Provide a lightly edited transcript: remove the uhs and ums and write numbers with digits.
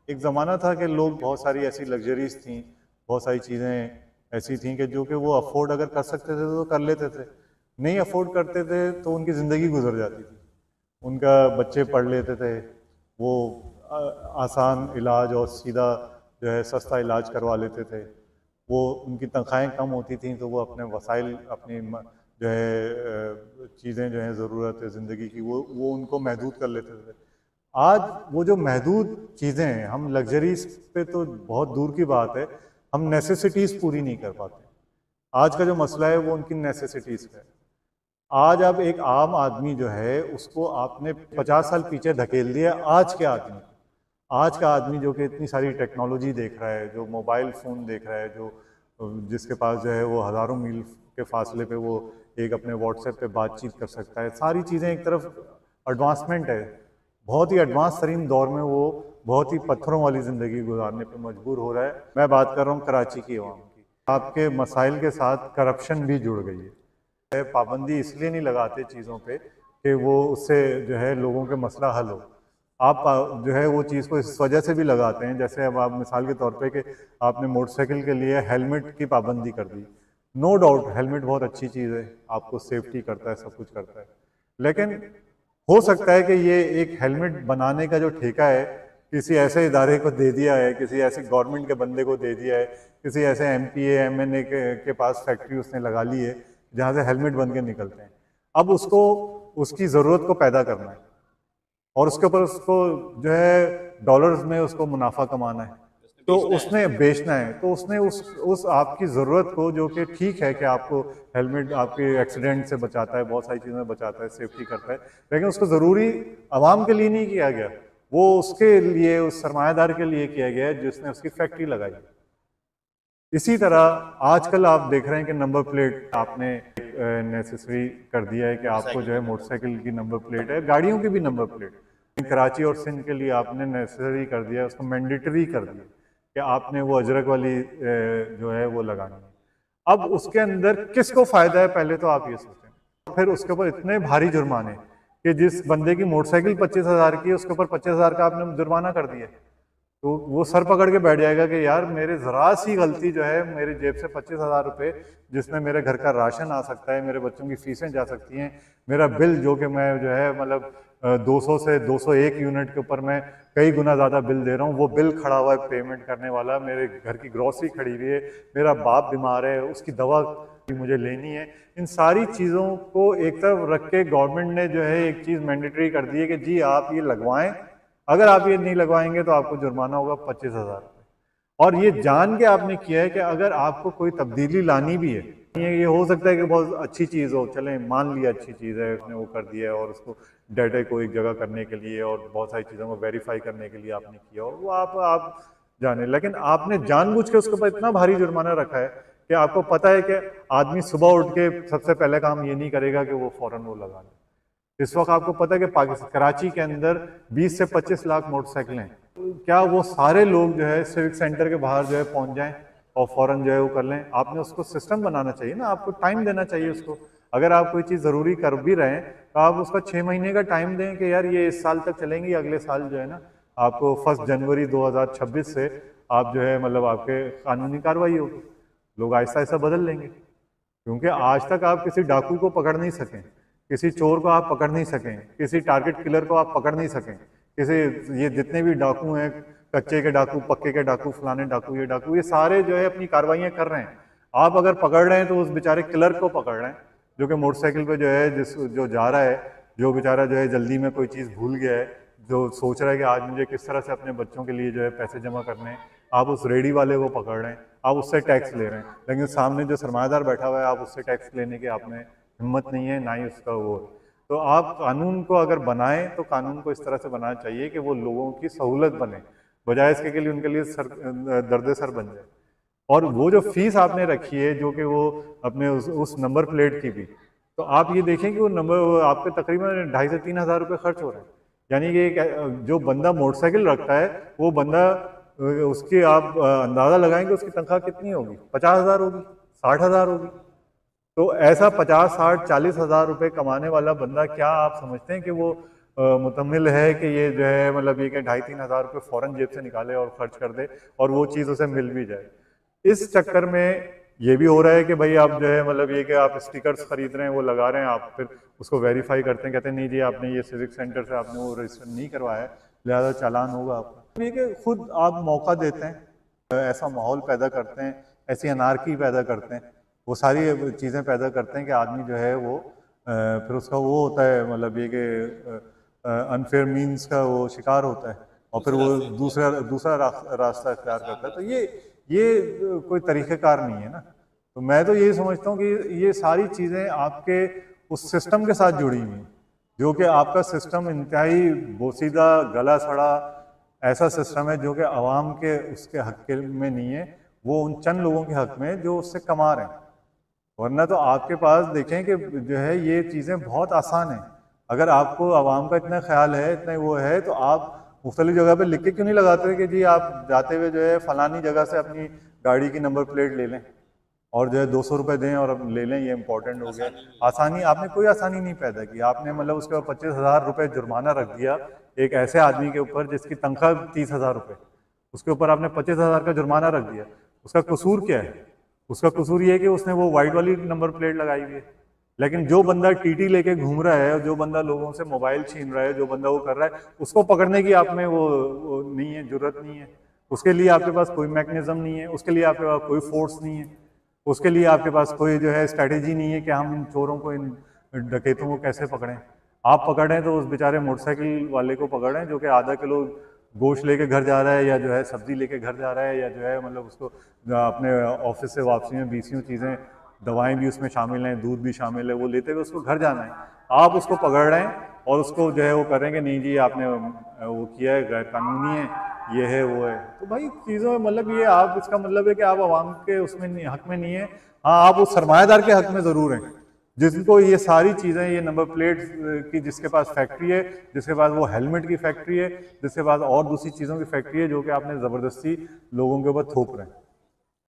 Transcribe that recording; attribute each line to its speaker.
Speaker 1: एक ज़माना था कि लोग बहुत सारी ऐसी लग्जरीज थी, बहुत सारी चीज़ें ऐसी थी कि जो कि वो अफोर्ड अगर कर सकते थे तो कर लेते थे, नहीं अफोर्ड करते थे तो उनकी ज़िंदगी गुजर जाती थी। उनका बच्चे पढ़ लेते थे, वो आसान इलाज और सीधा जो है सस्ता इलाज करवा लेते थे। वो उनकी तनख्वाहें कम होती थी तो वो अपने वसाइल अपनी जो है चीज़ें जो हैं ज़रूरत है ज़िंदगी की वो उनको महदूद कर लेते थे। आज वो जो महदूद चीज़ें हैं, हम लग्जरीज पे तो बहुत दूर की बात है, हम नेसेसिटीज़ पूरी नहीं कर पाते। आज का जो मसला है वो उनकी नेसेसिटीज़ का है। आज अब एक आम आदमी जो है उसको आपने 50 साल पीछे धकेल दिया। आज के आदमी, आज का आदमी जो कि इतनी सारी टेक्नोलॉजी देख रहा है, जो मोबाइल फ़ोन देख रहा है, जो जिसके पास जो है वो हज़ारों मील के फासले पे वो एक अपने व्हाट्सएप पे बातचीत कर सकता है। सारी चीज़ें एक तरफ एडवांसमेंट है, बहुत ही एडवांस तरीन दौर में वो बहुत ही पत्थरों वाली ज़िंदगी गुजारने पे मजबूर हो रहा है। मैं बात कर रहा हूँ कराची की अवाम की। आपके मसाइल के साथ करप्शन भी जुड़ गई है। पाबंदी इसलिए नहीं लगाते चीज़ों पे कि वो उससे जो है लोगों के मसला हल हो। आप जो है वो चीज़ को इस वजह से भी लगाते हैं, जैसे अब आप मिसाल के तौर पे कि आपने मोटरसाइकिल के लिए हेलमेट की पाबंदी कर दी। नो डाउट हेलमेट बहुत अच्छी चीज़ है, आपको सेफ्टी करता है, सब कुछ करता है। लेकिन हो सकता है कि ये एक हेलमेट बनाने का जो ठेका है किसी ऐसे इदारे को दे दिया है, किसी ऐसे गवर्नमेंट के बंदे को दे दिया है, किसी ऐसे MPA MNA के पास फैक्ट्री उसने लगा ली है जहाँ से हेलमेट बन के निकलते हैं। अब उसको उसकी ज़रूरत को पैदा करना है और उसके ऊपर उसको जो है डॉलर्स में उसको मुनाफा कमाना है, तो उसने बेचना है, तो उसने उस आपकी ज़रूरत को, जो कि ठीक है कि आपको हेलमेट आपके एक्सीडेंट से बचाता है, बहुत सारी चीज़ों में बचाता है, सेफ्टी करता है, लेकिन उसको ज़रूरी आवाम के लिए नहीं किया गया, वो उसके लिए, उस सरमायादार के लिए किया गया है जिसने उसकी फैक्ट्री लगाई। इसी तरह आजकल आप देख रहे हैं कि नंबर प्लेट आपने नेसेसरी कर दिया है कि आपको जो है मोटरसाइकिल की नंबर प्लेट है, गाड़ियों की भी नंबर प्लेट कराची और सिंध के लिए आपने नेसेसरी कर दिया है, उसको मैंडेटरी कर दिया कि आपने वो अजरक वाली जो है वो लगानी है। अब उसके अंदर किसको फायदा है, पहले तो आप ये सोचें। फिर उसके ऊपर इतने भारी जुर्माने कि जिस बंदे की मोटरसाइकिल 25,000 की है उसके ऊपर 25,000 का आपने जुर्माना कर दिया, तो वो सर पकड़ के बैठ जाएगा कि यार मेरे जरा सी गलती जो है मेरी जेब से 25,000 रुपये, जिसमें मेरे घर का राशन आ सकता है, मेरे बच्चों की फीसें जा सकती हैं, मेरा बिल जो कि मैं जो है मतलब 200 से 201 यूनिट के ऊपर मैं कई गुना ज़्यादा बिल दे रहा हूँ, वो बिल खड़ा हुआ है पेमेंट करने वाला, मेरे घर की ग्रॉसरी खड़ी हुई है, मेरा बाप बीमार है उसकी दवा मुझे लेनी है। इन सारी चीज़ों को एक तरफ रख के गवर्नमेंट ने जो है एक चीज़ मैंडेटरी कर दी है कि जी आप ये लगवाएं, अगर आप ये नहीं लगवाएंगे तो आपको जुर्माना होगा 25,000 रुपये। और ये जान के आपने किया है कि अगर आपको कोई तब्दीली लानी भी है, ये हो सकता है कि बहुत अच्छी चीज़ हो, चलें मान लिया अच्छी चीज़ है, उसने वो कर दिया है और उसको डाटा को एक जगह करने के लिए और बहुत सारी चीज़ों को वेरीफाई करने के लिए आपने किया, और वो आप जाने, लेकिन आपने जानबूझ के उसके ऊपर इतना भारी जुर्माना रखा है कि आपको पता है कि आदमी सुबह उठ के सबसे पहले काम ये नहीं करेगा कि वो फौरन वो लगा ले। इस वक्त आपको पता है कि पाकिस्तान कराची के अंदर 20 से 25 लाख मोटरसाइकिलें हैं, क्या वो सारे लोग जो है सिविक सेंटर के बाहर जो है पहुंच जाएं और फौरन जो है वो कर लें? आपने उसको सिस्टम बनाना चाहिए ना, आपको टाइम देना चाहिए उसको। अगर आप कोई चीज़ ज़रूरी कर भी रहे हैं तो आप उसका 6 महीने का टाइम दें कि यार ये इस साल तक चलेंगी, अगले साल जो है ना आपको 1 जनवरी 2026 से आप जो है मतलब आपके कानूनी कार्रवाई होगी, लोग आहिस्ता आहिस्ता बदल लेंगे। क्योंकि आज तक आप किसी डाकू को पकड़ नहीं सकें, किसी चोर को आप पकड़ नहीं सकें, किसी टारगेट किलर को आप पकड़ नहीं सकें, किसी ये जितने भी डाकू हैं, कच्चे के डाकू, पक्के के डाकू, फलाने डाकू, ये डाकू, ये सारे जो है अपनी कार्रवाइयाँ कर रहे हैं। आप अगर पकड़ रहे हैं तो उस बेचारे किलर को पकड़ रहे हैं जो कि मोटरसाइकिल पे जो है जो जा रहा है, जो बेचारा जो है जल्दी में कोई चीज़ भूल गया है, जो सोच रहा है कि आज मुझे किस तरह से अपने बच्चों के लिए जो है पैसे जमा करने हैं, आप उस रेडी वाले को पकड़ रहे हैं, आप उससे टैक्स ले रहे हैं, लेकिन सामने जो सरमायादार बैठा हुआ है आप उससे टैक्स लेने के आप में हिम्मत नहीं है, ना ही उसका वो। तो आप कानून को अगर बनाएं तो कानून को इस तरह से बनाना चाहिए कि वो लोगों की सहूलत बने, बजाय इसके के लिए उनके लिए दर्द सर बन जाए। और वो जो फीस आपने रखी है जो कि वो अपने उस नंबर प्लेट की भी, तो आप ये देखें कि वो नंबर आपके तकरीबन 2,500 से 3,000 रुपये खर्च हो रहे हैं। यानी कि जो बंदा मोटरसाइकिल रखता है वो बंदा उसकी आप अंदाज़ा लगाएंगे उसकी तनख्वाह कितनी होगी, 50,000 होगी, 60,000 होगी। तो ऐसा 50, 60, 40,000 रुपये कमाने वाला बंदा, क्या आप समझते हैं कि वो मुतमिल है कि ये जो है मतलब ये कि 2,500-3 हज़ार रुपये फ़ौरन जेब से निकाले और खर्च कर दे और वो चीज़ उसे मिल भी जाए। इस चक्कर में ये भी हो रहा है कि भाई आप जो है मतलब ये कि आप स्टिकर्स खरीद रहे हैं, वो लगा रहे हैं, आप फिर उसको वेरीफाई करते हैं, कहते हैं नहीं जी आपने ये सिविक सेंटर से आपने वो रजिस्टर नहीं करवाया है, लिहाजा चालान होगा आपका। ये कि खुद आप मौका देते हैं, ऐसा माहौल पैदा करते हैं, ऐसी अनारकी पैदा करते हैं, वो सारी चीज़ें पैदा करते हैं कि आदमी जो है वो फिर उसका वो होता है मतलब ये कि अनफेयर मीन्स का वो शिकार होता है और फिर वो दूसरा रास्ता इख्तियार करता है। तो ये कोई तरीक़ेकार नहीं है ना। तो मैं तो यही समझता हूँ कि ये सारी चीज़ें आपके उस सिस्टम के साथ जुड़ी हुई हैं, जो कि आपका सिस्टम इंतहाई बोसीदा गला सड़ा ऐसा सिस्टम है जो कि आवाम के उसके हक में नहीं है, वो उन चंद लोगों के हक में जो उससे कमा रहे हैं। वरना तो आपके पास देखें कि जो है ये चीज़ें बहुत आसान हैं। अगर आपको आवाम का इतना ख्याल है, इतना वो है, तो आप मुख्तलिफ जगह पे लिख के क्यों नहीं लगाते कि जी आप जाते हुए जो है फलानी जगह से अपनी गाड़ी की नंबर प्लेट ले लें और जो है 200 रुपये दें और अब ले लें, ये इंपॉर्टेंट हो गया। आसानी आपने कोई आसानी नहीं पैदा की, आपने मतलब उसके बाद 25,000 रुपये जुर्माना रख दिया एक ऐसे आदमी के ऊपर जिसकी तनख्वाह 30,000 रुपये, उसके ऊपर आपने 25,000 का जुर्माना रख दिया। उसका कसूर क्या है? उसका कसूर ये है कि उसने वो वाइट वाली नंबर प्लेट लगाई हुई है। लेकिन जो बंदा टीटी लेके घूम रहा है, जो बंदा लोगों से मोबाइल छीन रहा है, जो बंदा वो कर रहा है, उसको पकड़ने की आप में वो नहीं है, जुर्रत नहीं है। उसके लिए आपके पास कोई मैकेनिज्म नहीं है, उसके लिए आपके पास कोई फोर्स नहीं है, उसके लिए आपके पास कोई जो है स्ट्रैटेजी नहीं है कि हम इन चोरों को, इन डकैतों को कैसे पकड़ें। आप पकड़ें तो उस बेचारे मोटरसाइकिल वाले को पकड़ें जो कि आधा किलो गोश्त लेके घर जा रहा है या जो है सब्जी लेके घर जा रहा है या जो है मतलब उसको अपने ऑफिस से वापसी में 20 चीज़ें, दवाएं भी उसमें शामिल हैं, दूध भी शामिल है, वो लेते हुए उसको घर जाना है। आप उसको पकड़ रहे हैं और उसको जो है वो करेंगे नहीं जी आपने वो किया है, गैर कानूनी है, ये है वो है। तो भाई चीज़ों में मतलब ये आप इसका मतलब है कि आप आवाम के उसमें नहीं, हक में नहीं है। हाँ आप उस सरमायादार के हक में ज़रूर हैं जिसको ये सारी चीज़ें, ये नंबर प्लेट की जिसके पास फैक्ट्री है, जिसके पास वो हेलमेट की फैक्ट्री है, जिसके पास और दूसरी चीज़ों की फैक्ट्री है जो कि आपने ज़बरदस्ती लोगों के ऊपर थोप रहे हैं।